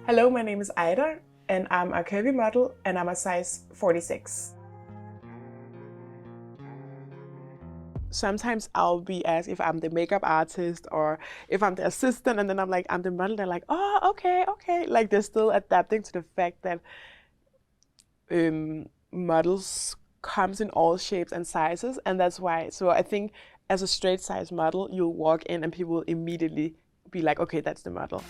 Hello, my name is Ida, and I'm a curvy model, and I'm a size 46. Sometimes I'll be asked if I'm the makeup artist or if I'm the assistant, and then I'm like, I'm the model. They're like, oh, okay. Like they're still adapting to the fact that models comes in all shapes and sizes, and that's why. So I think as a straight size model, you'll walk in and people will immediately be like, okay, that's the model.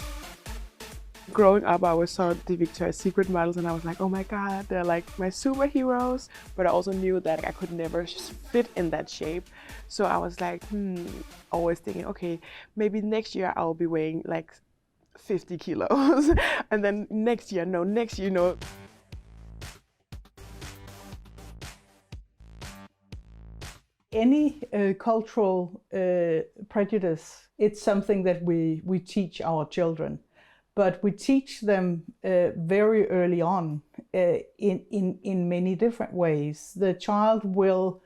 Growing up, I always saw the Victoria's Secret models and I was like, oh my God, they're like my superheroes. But I also knew that I could never fit in that shape. So I was like, always thinking, okay, maybe next year I'll be weighing like 50 kilos. And then next year, no. Any cultural prejudice, it's something that we teach our children. But we teach them very early on in many different ways. The child will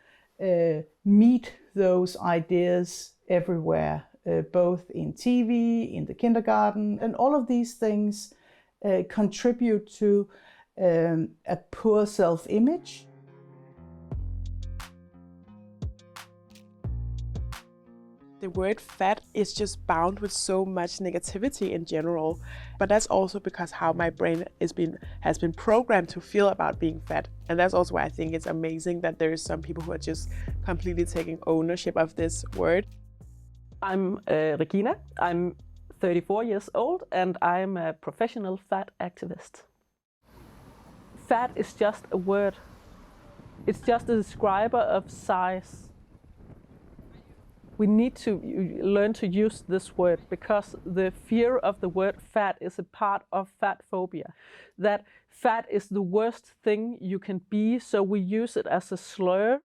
meet those ideas everywhere, both in TV, in the kindergarten, and all of these things contribute to a poor self-image. The word fat is just bound with so much negativity in general, but that's also because how my brain has been programmed to feel about being fat. And that's also why I think it's amazing that there is some people who are just completely taking ownership of this word. I'm Regina, I'm 34 years old and I'm a professional fat activist. Fat is just a word. It's just a describer of size. We need to learn to use this word because the fear of the word fat is a part of fat phobia. That fat is the worst thing you can be, so we use it as a slur.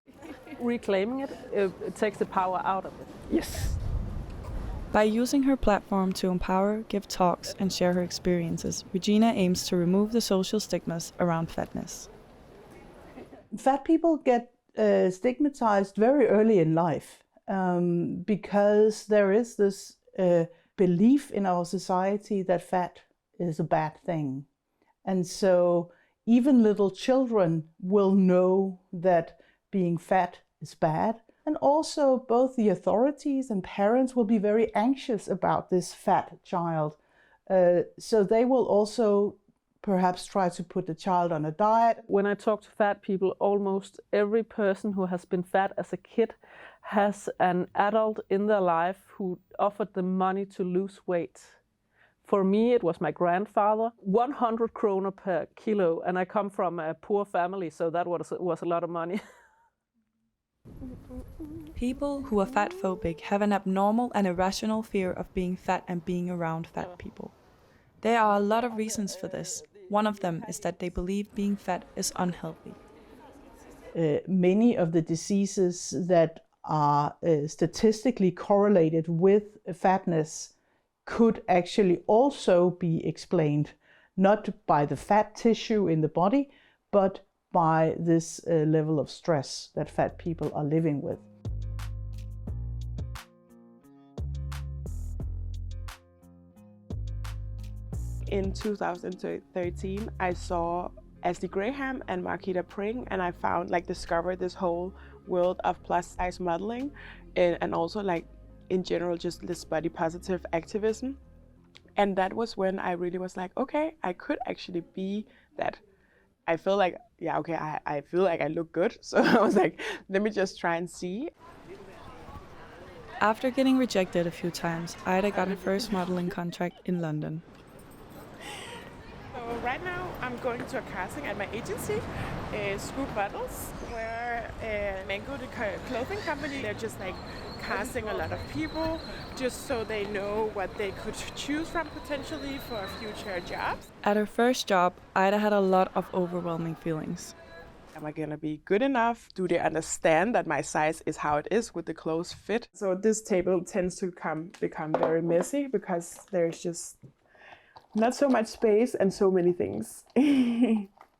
Reclaiming it takes the power out of it. Yes. By using her platform to empower, give talks, and share her experiences, Regina aims to remove the social stigmas around fatness. Fat people get stigmatized very early in life. Because there is this belief in our society that fat is a bad thing. And so even little children will know that being fat is bad. And also both the authorities and parents will be very anxious about this fat child. So they will also perhaps try to put the child on a diet. When I talk to fat people, almost every person who has been fat as a kid has an adult in their life who offered them money to lose weight. For me, it was my grandfather, 100 kroner per kilo, and I come from a poor family, so that was a lot of money. People who are fat phobic have an abnormal and irrational fear of being fat and being around fat people. There are a lot of reasons for this. One of them is that they believe being fat is unhealthy. Many of the diseases that are statistically correlated with fatness could actually also be explained not by the fat tissue in the body, but by this level of stress that fat people are living with. In 2013, I saw Ashley Graham and Marquita Pring, and I discovered this whole world of plus size modeling and also in general just this body positive activism. And that was when I really was like, okay, I could actually be that. I feel like, yeah, okay, I feel like I look good. So I was like, let me just try and see. After getting rejected a few times, Ida got her first modeling contract in London. So right now I'm going to a casting at my agency, Scoop Models, where Mango, the clothing company, they're just casting a lot of people just so they know what they could choose from potentially for future jobs. At her first job, Ida had a lot of overwhelming feelings. Am I gonna be good enough? Do they understand that my size is how it is with the clothes fit? So this table tends to become very messy because there's just not so much space and so many things.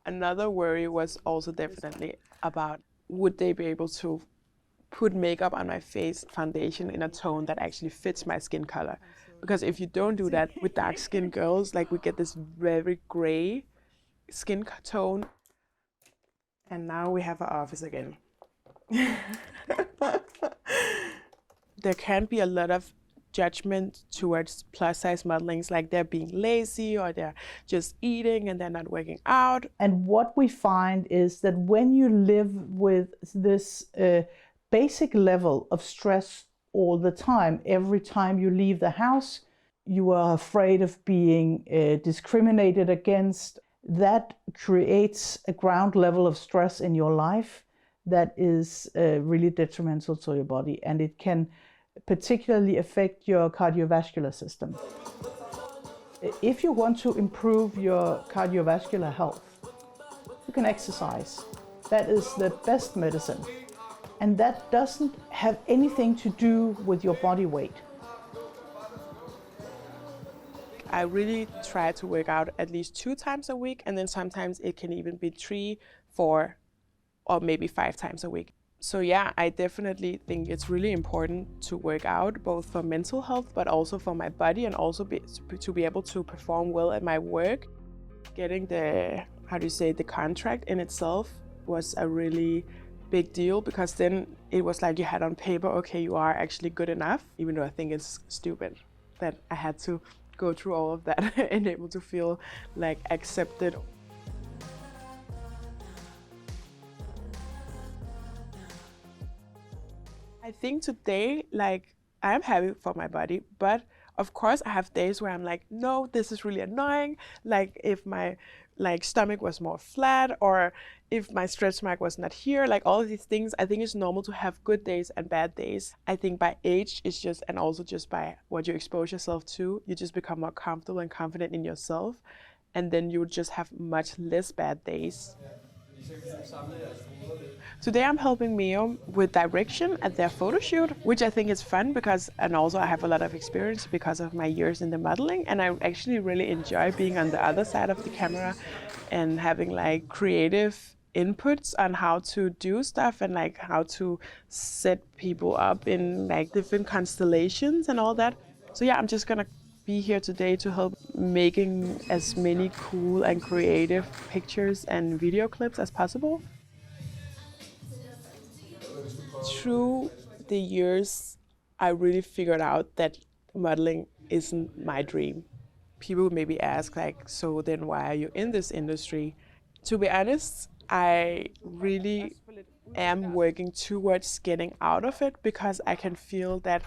Another worry was also definitely about would they be able to put makeup on my face, foundation in a tone that actually fits my skin color. Because if you don't do that with dark-skinned girls, like we get this very gray skin tone. And now we have our office again. There can be a lot of judgment towards plus-size modelings, like they're being lazy or they're just eating and they're not working out. And what we find is that when you live with this basic level of stress all the time, every time you leave the house, you are afraid of being discriminated against. That creates a ground level of stress in your life that is really detrimental to your body, and it can particularly affect your cardiovascular system. If you want to improve your cardiovascular health, you can exercise. That is the best medicine. And that doesn't have anything to do with your body weight. I really try to work out at least 2 times a week, and then sometimes it can even be 3, 4, or maybe 5 times a week. So yeah, I definitely think it's really important to work out, both for mental health, but also for my body, and also to be able to perform well at my work. Getting the, the contract in itself was a really big deal, because then it was like you had on paper, okay, you are actually good enough, even though I think it's stupid that I had to go through all of that and able to feel like accepted. I think today, like, I'm happy for my body, but of course I have days where I'm like, no, this is really annoying. Like if my stomach was more flat, or if my stretch mark was not here, like all of these things, I think it's normal to have good days and bad days. I think by age, it's just, and also just by what you expose yourself to, you just become more comfortable and confident in yourself, and then you just have much less bad days. Today I'm helping Mio with direction at their photo shoot, which I think is fun because, and also I have a lot of experience because of my years in the modeling, and I actually really enjoy being on the other side of the camera and having like creative inputs on how to do stuff and like how to set people up in like different constellations and all that. So yeah, I'm just gonna be here today to help making as many cool and creative pictures and video clips as possible. Through the years, I really figured out that modeling isn't my dream. People maybe ask like, so then why are you in this industry? To be honest, I really am working towards getting out of it, because I can feel that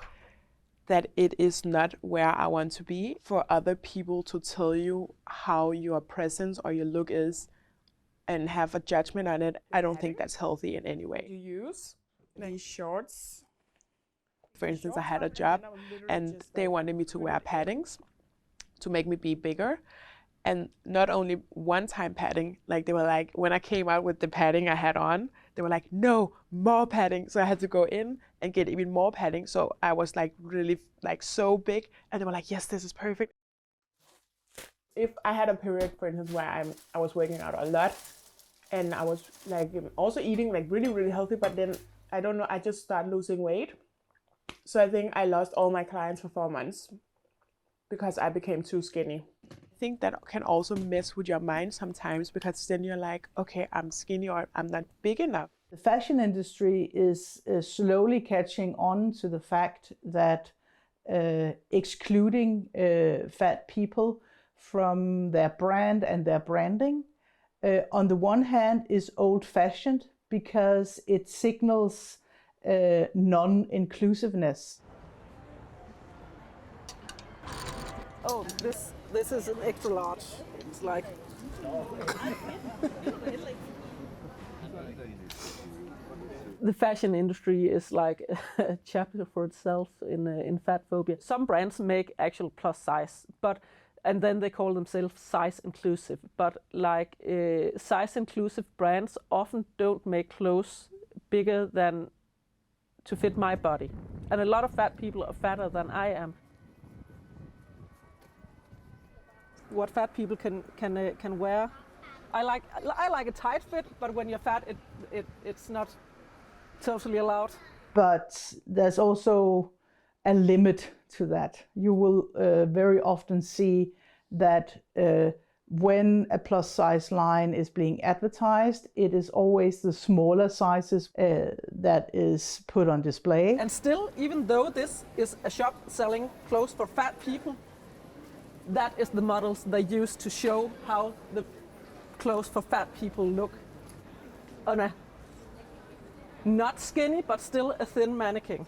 it is not where I want to be. For other people to tell you how your presence or your look is and have a judgment on it, I don't think that's healthy in any way. You use these shorts. For instance, I had a job and they wanted me to wear paddings to make me be bigger. And not only one-time padding, like they were like, when I came out with the padding I had on, they were like, no, more padding. So I had to go in and get even more padding. So I was like really like so big, and they were like, yes, this is perfect. If I had a period, for instance, where I was working out a lot, and I was like also eating like really, really healthy, but then I don't know, I just started losing weight. So I think I lost all my clients for 4 months because I became too skinny. I think that can also mess with your mind sometimes, because then you're like, okay, I'm skinny or I'm not big enough. The fashion industry is slowly catching on to the fact that excluding fat people from their brand and their branding, on the one hand, is old-fashioned because it signals non-inclusiveness. Oh, this is an extra large. It's like the fashion industry is like a chapter for itself in fat phobia. Some brands make actual plus size, and then they call themselves size inclusive. But like size inclusive brands often don't make clothes bigger than to fit my body, and a lot of fat people are fatter than I am. What fat people can wear. I like a tight fit, but when you're fat, it's not totally allowed. But there's also a limit to that. You will very often see that when a plus size line is being advertised, it is always the smaller sizes that is put on display. And still, even though this is a shop selling clothes for fat people, that is the models they use to show how the clothes for fat people look on a not skinny, but still a thin mannequin.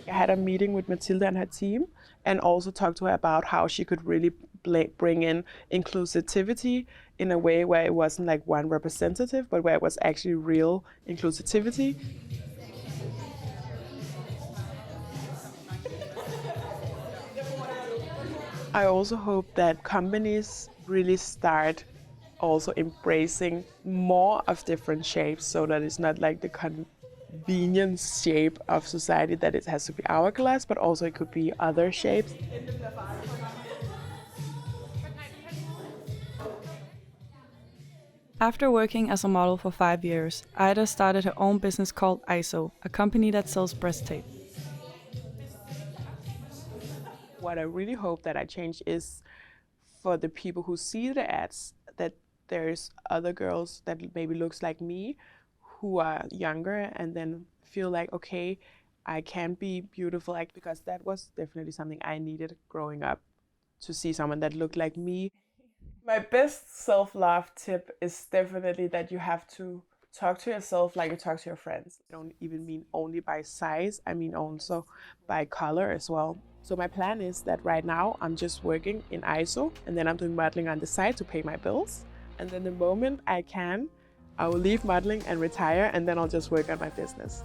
I had a meeting with Matilda and her team and also talked to her about how she could really bring in inclusivity in a way where it wasn't like one representative, but where it was actually real inclusivity. I also hope that companies really start also embracing more of different shapes so that it's not like the convenient shape of society that it has to be hourglass, but also it could be other shapes. After working as a model for 5 years, Ida started her own business called ISO, a company that sells breast tape. What I really hope that I change is for the people who see the ads, that there's other girls that maybe looks like me who are younger and then feel like, okay, I can be beautiful, like, because that was definitely something I needed growing up, to see someone that looked like me. My best self-love tip is definitely that you have to talk to yourself like you talk to your friends. I don't even mean only by size, I mean also by color as well. So my plan is that right now I'm just working in ISO and then I'm doing modeling on the side to pay my bills. And then the moment I can, I will leave modeling and retire, and then I'll just work on my business.